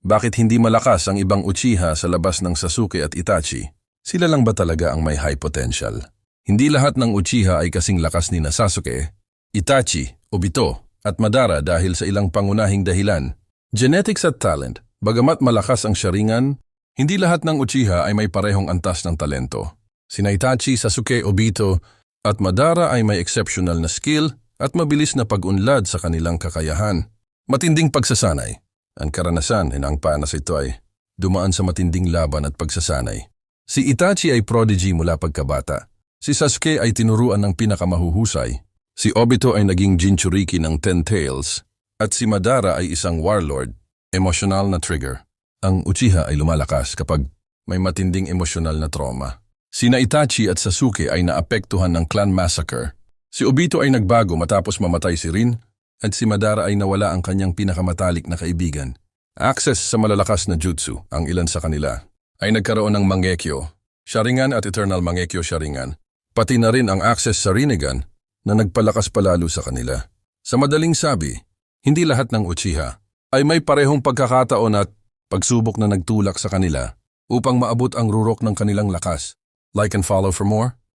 Bakit hindi malakas ang ibang Uchiha sa labas ng Sasuke at Itachi? Sila lang ba talaga ang may high potential? Hindi lahat ng Uchiha ay kasing lakas ni Sasuke, Itachi, Obito at Madara dahil sa ilang pangunahing dahilan. Genetics at talent. Bagamat malakas ang Sharingan, hindi lahat ng Uchiha ay may parehong antas ng talento. Sina Itachi, Sasuke, Obito at Madara ay may exceptional na skill at mabilis na pag-unlad sa kanilang kakayahan. Matinding pagsasanay. Ang karanasan ang panas ito ay dumaan sa matinding laban at pagsasanay. Si Itachi ay prodigy mula pagkabata. Si Sasuke ay tinuruan ng pinakamahuhusay. Si Obito ay naging Jinchuriki ng 10 Tails. At si Madara ay isang warlord. Emotional na trigger. Ang Uchiha ay lumalakas kapag may matinding emosyonal na trauma. Sina Itachi at Sasuke ay naapektuhan ng clan massacre. Si Obito ay nagbago matapos mamatay si Rin at si Madara ay nawala ang kanyang pinakamatalik na kaibigan. Access sa malalakas na jutsu, ang ilan sa kanila, ay nagkaroon ng Mangekyo, Sharingan at Eternal Mangekyo Sharingan, pati na rin ang access sa Rinnegan na nagpalakas palalo sa kanila. Sa madaling sabi, hindi lahat ng Uchiha ay may parehong pagkakataon at pagsubok na nagtulak sa kanila upang maabot ang rurok ng kanilang lakas. Like and follow for more.